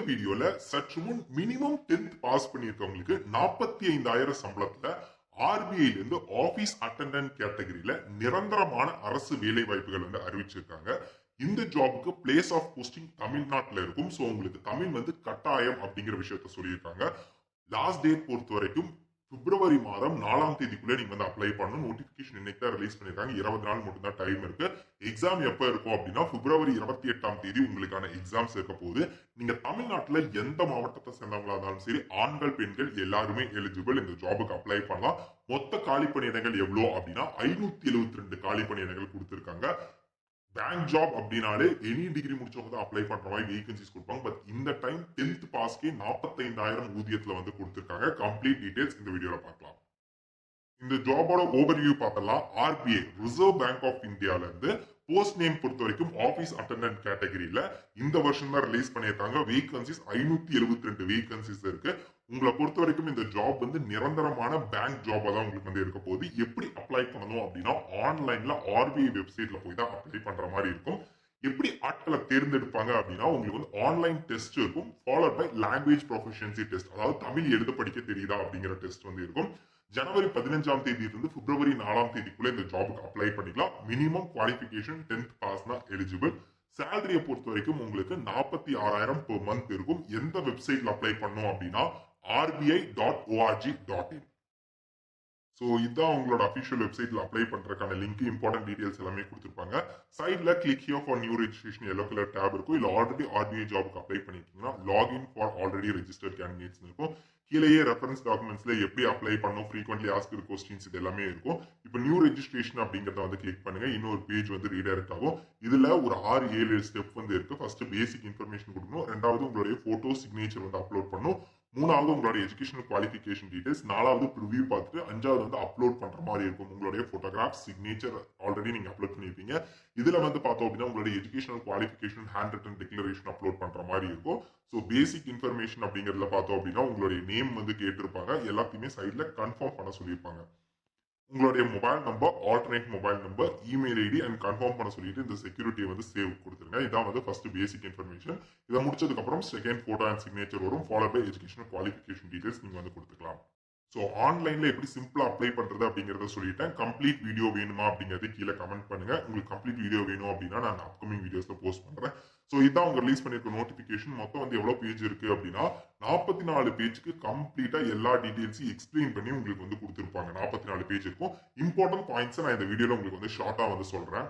வீடியோல சற்று முன் மினிமம் 10th பாஸ் பண்ணிருக்கவங்களுக்கு 45,000 சம்பளத்துல ஆர்பிஐல இருந்து ஆபீஸ் அட்டெண்டன்ட் கேட்டகரியில நிரந்தரமான அரசு வேலை வாய்ப்புகள் வந்து அறிவிச்சிருக்காங்க. இந்த ஜாபுக்கு பிளேஸ் ஆஃப் போஸ்டிங் தமிழ்நாட்டுல இருக்கும். சோ உங்களுக்கு தமிழ் வந்து கட்டாயம் அப்படிங்கிற விஷயத்த சொல்லியிருக்காங்க. லாஸ்ட் டேட் பொறுத்த வரைக்கும் பிப்ரவரி மாதம் 4ஆம் தேதிக்குள்ள நீங்க வந்து அப்ளை பண்ணணும். நோட்டிபிகேஷன் இன்னைக்கு தான் ரிலீஸ் பண்ணிருக்காங்க. 20 நாள் மட்டும் தான் டைம் இருக்கு. எக்ஸாம் எப்ப இருக்கும் அப்படின்னா பிப்ரவரி 28ஆம் தேதி உங்களுக்கான எக்ஸாம்ஸ் இருக்க போகுது. நீங்க தமிழ்நாட்டுல எந்த மாவட்டத்தை சேர்ந்தவங்களா இருந்தாலும் சரி, ஆண்கள் பெண்கள் எல்லாருமே எலிஜிபிள் இந்த ஜாபுக்கு அப்ளை பண்ணலாம். மொத்த காலி பணியிடங்கள் எவ்வளவு அப்படின்னா 572 காலி பணியிடங்கள் கொடுத்திருக்காங்க. பேங்க் ஜாப் அப்படின்னாலே எனி டிகிரி முடிச்சவங்க தான் அப்ளை பண்ற மாதிரி வேகன்சிஸ் கொடுப்பாங்க. பட் இந்த டைம் 10th பாஸ்க்கே 45,000 ஊதியத்துல வந்து கொடுத்திருக்காங்க. கம்ப்ளீட் டீடைல்ஸ் இந்த வீடியோல பார்க்கலாம். இந்த ஜாபோட ஓவர்வியூ பார்த்தலாம். ஆர்பிஐ ரிசர்வ் பேங்க் ஆஃப் இந்தியால இருந்து போஸ்ட் நேம் பொறுத்த வரைக்கும் ஆபீஸ் அட்டெண்டன்ட் கேட்டகரியில இந்த வருஷம் தான் ரிலீஸ் பண்ணியிருக்காங்க. வேகன்சிஸ் 572 வேகன்சிஸ் இருக்கு. உங்களை பொறுத்த வரைக்கும் இந்த ஜாப் வந்து நிரந்தரமான பேங்க் ஜாபா தான் உங்களுக்கு வந்து இருக்க போகுது. எப்படி அப்ளை பண்ணணும் அப்படின்னா ஆன்லைன்ல ஆர்பிஐ வெப்சைட்ல போய் தான் அப்ளை பண்ற மாதிரி இருக்கும். எப்படி ஆட்களை தேர்ந்தெடுப்பாங்க அப்படின்னா உங்களுக்கு வந்து ஆன்லைன் டெஸ்ட் இருக்கும். Followed by language proficiency test, அதாவது தமிழ் எழுத படிக்க தெரியுதா அப்படிங்கிற டெஸ்ட் வந்து இருக்கும். ஜனவரி 15ஆம் தேதியிலிருந்து பிப்ரவரி 4ஆம் தேதிக்குள்ள இந்த ஜாபுக்கு அப்ளை பண்ணிக்கலாம். மினிமம் குவாலிபிகேஷன் 10th பாஸ் தான் எலிஜிபிள். சேலரியை பொறுத்த வரைக்கும் உங்களுக்கு 46,000 per month இருக்கும். எந்த வெப்சைட்ல அப்ளை பண்ணும் அப்படின்னா rbi.org.in. ஸோ இதுதான் உங்களோட அஃபிஷியல் வெப்சைட்ல அப்ளை பண்றதுக்கான லிங்க், இம்பார்ட்டன்ட் டீடைல்ஸ் எல்லாமே கொடுத்துருப்பாங்க. சைட்ல click here for new registration yellow colour tab இருக்கும். இல்ல ஆல்ரெடி ஆர்பிஐ ஜாபுக்கு அப்ளை பண்ணிருக்கீங்கன்னா login for already registered candidates இருக்கும். கீழேயே ரெஃபரன்ஸ் டாக்குமெண்ட்ஸ்ல எப்படி அப்ளை பண்ணும், ஃப்ரீக்வெண்ட்லி ஆஸ்க்டு கொஸ்டின்ஸ் இது எல்லாமே இருக்கும். இப்போ நியூ ரெஜிஸ்ட்ரேஷன் அப்படிங்கறத வந்து கிளிக் பண்ணுங்க. இன்னொரு பேஜ் வந்து ரீடைரக்ட் ஆகும். இதுல ஒரு 6-7 ஸ்டெப் வந்து இருக்கு. ஃபர்ஸ்ட் பேசிக் இன்ஃபர்மேஷன் கொடுக்கணும். ரெண்டாவது உங்களுடைய போட்டோ சிக்னேச்சர் வந்து அப்லோட் பண்ணணும். மூணாவது உங்களுடைய எஜுகேஷனல் குவாலிஃபிகேஷன் டீடைல்ஸ். நாலாவது ப்ரிவியூ பார்த்துட்டு அஞ்சாவது வந்து அப்லோட் பண்ற மாதிரி இருக்கும். உங்களுடைய போட்டோகிராஃப் சிக்னேச்சர் ஆல்ரெடி நீங்க அப்லோட் பண்ணிருப்பீங்க. இதுல வந்து பார்த்தோம் அப்படின்னா உங்களுடைய educational qualification hand return declaration upload பண்ற மாதிரி இருக்கும். ஸோ பேசிக் இன்ஃபர்மேஷன் அப்படிங்கறதுல பார்த்தோம் அப்படின்னா உங்களுடைய நேம் வந்து கேட்டிருப்பாங்க. எல்லாத்தையுமே சைட்ல கன்ஃபார்ம் பண்ண சொல்லியிருப்பாங்க. உங்களுடைய mobile number, alternate mobile number, email ID and confirm பண்ண சொல்லிட்டு இந்த செக்யூரிட்டியை வந்து சேவ் கொடுத்துருங்க. இதான் வந்து ஃபர்ஸ்ட் பேசிக் இன்ஃபர்மேஷன். இதை முடிச்சதுக்கு அப்புறம் செகண்ட் போட்டோ அண்ட் சிக்னேச்சர் வரும். Follow by educational qualification details நீங்க வந்து கொடுத்துக்கலாம். ஸோ ஆன்லைன்ல எப்படி சிம்பிளா அப்ளை பண்றது அப்படிங்கறத சொல்லிட்டேன். கம்ப்ளீட் வீடியோ வேணுமா அப்படிங்கறது கீழே கமெண்ட் பண்ணுங்க. உங்களுக்கு கம்ப்ளீட் வீடியோ வேணும் அப்படின்னா நான் அப்கமிங் வீடியோஸ்ல போஸ்ட் பண்றேன். ஸோ இதான் உங்க ரிலீஸ் பண்ணிருக்க நோட்டிபிகேஷன். மொத்தம் வந்து எவ்வளவு பேஜ் இருக்கு அப்படின்னா 44 பேஜுக்கு கம்ப்ளீட்டா எல்லா டீடைல்ஸையும் எக்ஸ்பிளைன் பண்ணி உங்களுக்கு வந்து கொடுத்துருப்பாங்க. 44 பேஜ் இருக்கும். இம்பார்ட்டன்ட் பாயிண்ட்ஸ் நான் இந்த வீடியோல உங்களுக்கு வந்து ஷார்ட்டா வந்து சொல்றேன்.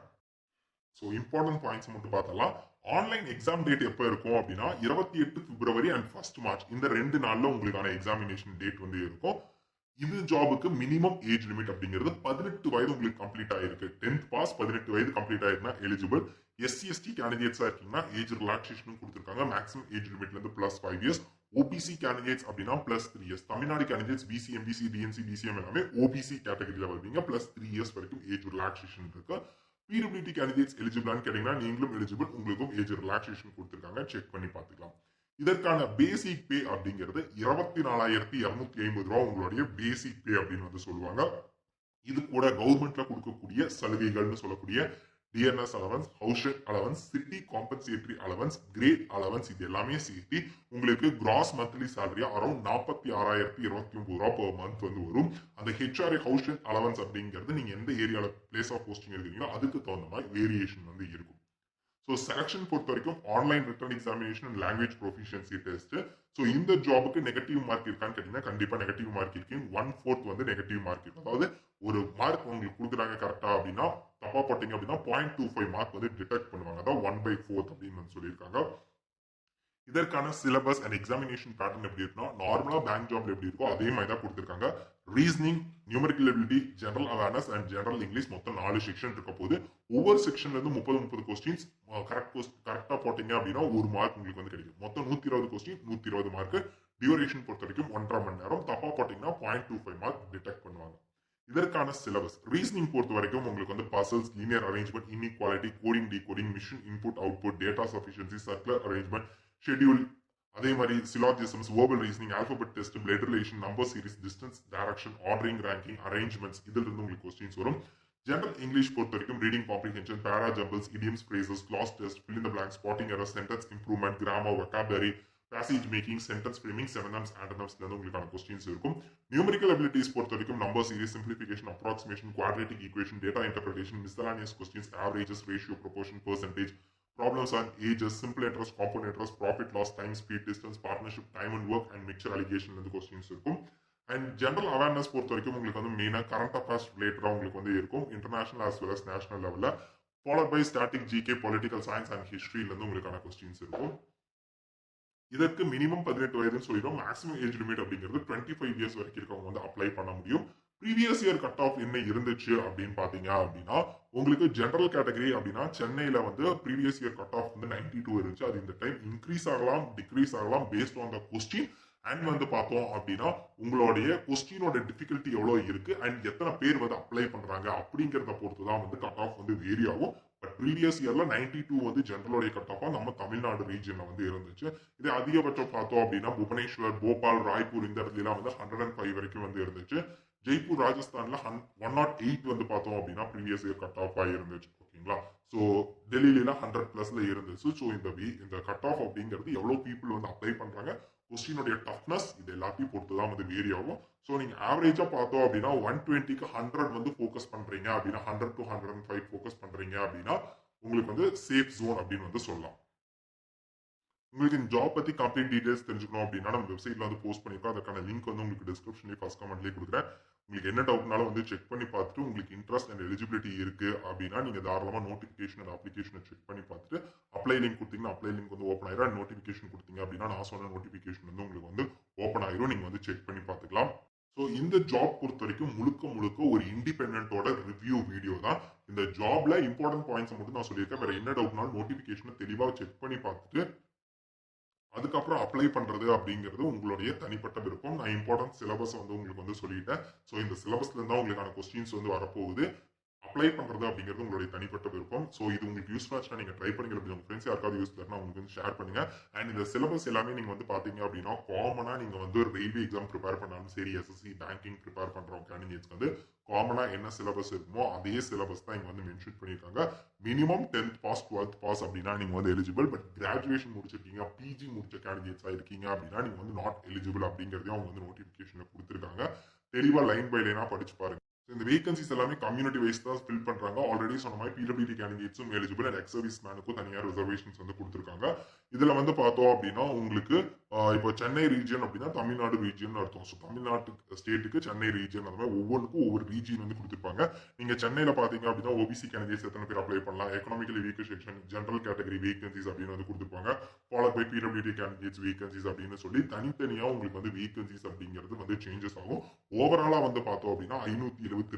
ஸோ இம்பார்ட்டன்ட் பாயிண்ட்ஸ் மட்டும் பார்த்தலாம். ஆன்லைன் எக்ஸாம் டேட் எப்போ இருக்கும் அப்படின்னா 28 பிப்ரவரி அண்ட் 1 மார்ச் இந்த 2 நாள்ல உங்களுக்கான எக்ஸாமினேஷன் டேட் வந்து இருக்கும். இது ஜாபுக்கு மினிமம் ஏஜ் லிமிட் அப்படிங்கிறது 18 வயது உங்களுக்கு கம்ப்ளீட் ஆயிருக்கு. 10th பாஸ் 18 வயது கம்ப்ளீட் ஆயிருக்குன்னா எலிஜிபிள். எஸ்சி/எஸ்டி கேண்டிடேட்ஸா இருக்கீங்கன்னா ஏஜ் ரிலாக்ஸேஷன் கொடுத்துருக்காங்க. மேக்ஸிமம் ஏஜ் லிமிட்ல இருந்து +5 இயர்ஸ். ஓபிசி கேண்டிடேட்ஸ் அப்படின்னா +3 years. Tamil Nadu candidates BC, MBC, DNC, BCM எல்லாமே ஓபிசி கேட்டகரியில வருவீங்க. +3 இயர்ஸ் வரைக்கும் ஏஜ் ரிலாக்ஸேஷன் இருக்கு. பிடபிலிட்டி கேண்டிடேட்ஸ் எலிஜிபிளான்னு கேட்டீங்கன்னா நீங்களும் எலிஜிபிள். உங்களுக்கும் ஏஜ் ரிலாக்ஸேஷன் கொடுத்துருக்காங்க. செக் பண்ணி பார்த்துக்கலாம். இதற்கான பேசிக் பே அப்படிங்கிறது 24,250 ரூபா உங்களுடைய பேசிக் பே அப்படின்னு வந்து சொல்லுவாங்க. இது கூட கவர்மெண்ட்ல கொடுக்கக்கூடிய சலுகைகள்னு சொல்லக்கூடிய DNS allowance, house rent allowance, city compensatory allowance, grade allowance இது எல்லாமே சேர்த்து உங்களுக்கு கிராஸ் மந்த்லி சேலரியா அரௌண்ட் 46,029 ரூபா per month வந்து வரும். அந்த ஹெச்ஆர்ஏ ஹவுஸ் ரெண்ட் அலவன்ஸ் அப்படிங்கிறது நீங்க எந்த ஏரியால பிளேஸ் ஆஃப் போஸ்டிங் இருக்கீங்களோ அதுக்கு தகுந்த மாதிரி வேரியேஷன் வந்து இருக்கும். ஸோ செலக்ஷன் பொறுத்த வரைக்கும் online return examination and language proficiency test. So இந்த ஜாபுக்கு நெகட்டிவ் மார்க் இருக்கான்னு கேட்டீங்கன்னா கண்டிப்பா நெகட்டிவ் மார்க் இருக்கு. 1/4 வந்து நெகட்டிவ் மார்க் இருக்கும். அதாவது ஒரு மார்க் உங்களுக்கு கொடுக்குறாங்க கரெக்டா அப்படின்னா தப்பா போட்டீங்க அப்படின்னா 0.25 மார்க் வந்து டிடெக்ட் பண்ணுவாங்க. அதான் 1/4 அப்படின்னு வந்து சொல்லியிருக்காங்க. இதற்கான சிலபஸ் அண்ட் எக்ஸாமினேஷன் பேட்டர்ன் எப்படி இருக்குன்னா நார்மலா பேங்க் ஜாப்ல எப்படி இருக்கோ அதே மாதிரி தான் கொடுத்துருக்காங்க. Reasoning, numerical ability, general awareness and general English மொத்தம் 4 செக்ஷன் இருக்க போது. ஒவ்வொரு செக்ஷன்ல இருந்து 30 கொஸ்டின்ஸ் கரெக்டா போட்டீங்க அப்படின்னா 1 மார்க் உங்களுக்கு வந்து கிடைக்கும். மொத்தம் 120 கொஸ்டின், 120 மார்க். டியூரேஷன் பொறுத்த வரைக்கும் 1.5 மணி நேரம். தப்பா போட்டீங்கன்னா 0.25 மார்க் டிடெக்ட் பண்ணுவாங்க. இதற்கான சிலபஸ் ரீசனிங் பொறுத்த வரைக்கும் உங்களுக்கு வந்து puzzles, linear arrangement, inequality, coding, decoding, machine input output, data sufficiency, circular arrangement, schedule, அதே மாதிரி syllogisms, verbal reasoning, alphabet test, blood relation, number series, distance, direction, ordering, ranking, arrangements இதுல இருந்து உங்களுக்கு கொஸ்டின்ஸ் வரும். ஜெனரல் இங்கிலீஷ் பொறுத்த வரைக்கும் reading comprehension, para jumbles, idioms, phrases, class test, fill in the blank, spotting error, sentence improvement, grammar, vocabulary, passage making, sentence framing, synonyms, ஆண்டோனிம்ஸ்ல இருந்து உங்களுக்கான questions இருக்கும். நியூமெரிக்கல் அபிலிட்டிஸ் பொறுத்த வரைக்கும் number series, simplification, approximation, quadratic equation, data interpretation, miscellaneous questions, averages, ratio, proportion, percentage, problems on ages, simple interest, compound interest, profit loss, time, speed, distance, partnership, time and work, and mixture allegation வந்து questions இருக்கும். And general awareness பொறுத்த வரைக்கும் உங்களுக்கு வந்து மெயினாக current affairs ரிலேட்டடாக உங்களுக்கு வந்து இருக்கும். International as well as national லெவலில் followed by static, GK, political science and ஹிஸ்ட்ரியிலேருந்து உங்களுக்கான கொஸ்டின்ஸ் இருக்கும். இதற்கு மினிமம் 18 வயதுன்னு சொல்லிடும். மேக்ஸிமம் ஏஜ் லிமிட் அப்படிங்கிறது 25 இயர்ஸ் வரைக்கும் இருக்கவங்க வந்து அப்ளை பண்ண முடியும். ப்ரீவியஸ் இயர் கட் ஆஃப் என்ன இருந்துச்சு அப்படின்னு பாத்தீங்க அப்படின்னா உங்களுக்கு ஜெனரல் கேட்டகரி அப்படின்னா சென்னையில வந்து ப்ரீவியஸ் இயர் கட் ஆஃப் வந்து 92 இருந்துச்சு. அது இந்த டைம் இன்க்ரீஸ் ஆகலாம், டிக்ரீஸ் ஆகலாம் based on the question. And வந்து பார்த்தோம் அப்படின்னா உங்களுடைய கொஸ்டினோட டிஃபிகல்ட்டி எவ்வளோ இருக்கு அண்ட் எத்தனை பேர் வந்து அப்ளை பண்றாங்க அப்படிங்கிறத பொறுத்து தான் வந்து கட் ஆஃப் வந்து வேரி ஆகும். பட் ப்ரீவியஸ் இயர்ல 92 வந்து ஜெனரலோடைய கட் ஆஃபா நம்ம தமிழ்நாடு ரீஜன்ல வந்து இருந்துச்சு. இதே அதிகபட்சம் பார்த்தோம் அப்படின்னா புவனேஸ்வர், போபால், ராய்ப்பூர் இந்த இடத்துல வந்து 105 வரைக்கும் வந்து இருந்துச்சு. ஜெய்ப்பூர் ராஜஸ்தான்ல 108 வந்து பார்த்தோம் அப்படின்னா ப்ரீவியஸ் இயர் கட் ஆஃப் இருந்துச்சு. ஓகேங்களா. ஸோ டெல்லியில 100+ இருந்துச்சு. ஸோ இந்த கட் ஆஃப் அப்படிங்கிறது எவ்வளவு பீப்புள் வந்து அப்ளை பண்றாங்க, கொஸ்டினுடைய டஃப்னஸ், இது எல்லாத்தையும் பொறுத்து தான் வந்து வேரி ஆகும். ஸோ நீங்க ஆவரேஜா பார்த்தோம் அப்படின்னா 120க்கு 100 வந்து ஃபோக்கஸ் பண்றீங்க அப்படின்னா 100 to 105 ஃபோக்கஸ் பண்றீங்க அப்படின்னா உங்களுக்கு வந்து சேஃப் ஜோன் அப்படின்னு வந்து சொல்லலாம். உங்களுக்கு இந்த ஜாப் பத்தி கம்ப்ளீட் டீடைல்ஸ் தெரிஞ்சுக்கணும் அப்படின்னா நம்ம வெப்சைட்ல வந்து போஸ்ட் பண்ணிருக்கோம். அதுக்கான லிங்க் வந்து உங்களுக்கு டிஸ்கிரிப்ஷன்லயே ஃபர்ஸ்ட் கமெண்ட்லயே கொடுக்குறேன். உங்களுக்கு என்ன டவுட்னாலும் வந்து செக் பண்ணி பார்த்துட்டு உங்களுக்கு இன்ட்ரெஸ்ட் அண்ட் எலிஜிபிலிட்டி இருக்கு அப்படின்னா நீங்க தாராளமா நோட்டிபிகேஷன் அண்ட் அப்ளிகேஷனை செக் பண்ணி பார்த்துட்டு அப்ளை லிங்க் கொடுத்தீங்கன்னா அப்ளை லிங்க் வந்து ஓப்பன் ஆயிரும். அண்ட் நோட்டிபிகேஷன் கொடுத்தீங்க அப்படின்னா நான் சொன்ன நோட்டிபிகேஷன் வந்து உங்களுக்கு வந்து ஓப்பன் ஆயிரும். நீங்க வந்து செக் பண்ணி பார்த்துக்கலாம். ஸோ இந்த ஜாப் பொறுத்த வரைக்கும் முழுக்க ஒரு இண்டிபெண்டோட ரிவ்யூ வீடியோ தான். இந்த ஜாப்ல இம்பார்ட்டன்ட் பாயிண்ட்ஸ் மட்டும் நான் சொல்லியிருக்கேன். வேற என்ன டவுட்னாலும் நோட்டிபிகேஷனை தெளிவாக செக் பண்ணி பார்த்துட்டு அதுக்கப்புறம் அப்ளை பண்றது அப்படிங்கிறது உங்களுடைய தனிப்பட்ட விருப்பம். நான் இம்பார்ட்டன்ட் சிலபஸ் வந்து உங்களுக்கு வந்து சொல்லிட்டேன். ஸோ இந்த சிலபஸ்ல இருந்தா உங்களுக்கான கொஸ்டின்ஸ் வந்து வரப்போகுது. அப்ளை பண்றது அப்படிங்கிறது உங்களுடைய தனிப்பட்ட விருப்பம். ஸோ இது உங்களுக்கு யூஸ்ஃபுல்லா இருந்துச்சுன்னா நீங்க ட்ரை பண்ணி உங்க ஃப்ரெண்ட்ஸ் யாருக்காவது யூஸ் தரணும் உங்களுக்கு வந்து ஷேர் பண்ணுங்க. அண்ட் இந்த சிலபஸ் எல்லாமே நீங்க வந்து பாத்தீங்க அப்படின்னா காமனா நீங்க வந்து ஒரு ரயில்வே எக்ஸாம் ப்ரிப்பேர் பண்ணாலும் சரி, எஸ்எஸ்சி பேங்கிங் ப்ரிப்பேர் பண்றவங்க கேண்டிடேட்ஸ்க்கு வந்து காமனா என்ன சிலபஸ் இருக்குமோ அதே சிலபஸ் தான் இங்க வந்து மென்ஷன் பண்ணியிருக்காங்க. Minimum 10th pass 12th pass அப்படின்னா நீங்க வந்து எலிஜிபிள். பட் கிராஜுவேஷன் முடிச்சிருக்கீங்க, பிஜி முடிச்ச கேண்டிடேட்ஸா இருக்கீங்க அப்படின்னா நீங்க வந்து நாட் எலிஜிபிள் அப்படிங்கறதையும் அவங்க வந்து நோட்டிபிகேஷன்ல கொடுத்துருக்காங்க. தெளிவா லைன் பை லைனா படிச்சு பாருங்க. இந்த வேகன்சிஸ் எல்லாமே கம்யூனிட்டி வைஸ் தான் ஃபில் பண்றாங்க. ஆல்ரெடி சொன்ன மாதிரி பிடபிள்யூடி கேண்டிடேட்ஸும் எலிஜிபிள் அண்ட் எக்ஸ் சர்வீஸ் மேனுக்கும் தனியாக ரிசர்வேஷன்ஸ் வந்து கொடுத்துருக்காங்க. இதுல வந்து பார்த்தோம் அப்படின்னா உங்களுக்கு இப்போ சென்னை ரீஜன் அப்படின்னா தமிழ்நாடு ரீஜன் அர்த்தம். ஸோ தமிழ்நாட்டு ஸ்டேட்டுக்கு சென்னை ரீஜன் அந்த மாதிரி ஒவ்வொன்றுக்கும் ஒவ்வொரு ரீஜன் வந்து கொடுத்துருப்பாங்க. நீங்க சென்னையில பாத்தீங்க அப்படின்னா ஓபிசி கேண்டிடேட்ஸ் எத்தனை பேர் அப்ளை பண்ணலாம், economically weaker section, general category vacancies அப்படின்னு வந்து கொடுத்துருப்பாங்க. Followed by PWD candidates vacancies அப்படின்னு சொல்லி தனித்தனியா உங்களுக்கு வந்து வேகன்சிஸ் அப்படிங்கிறது வந்து சேஞ்சஸ் ஆகும். ஓவராலா வந்து பார்த்தோம் அப்படின்னா 572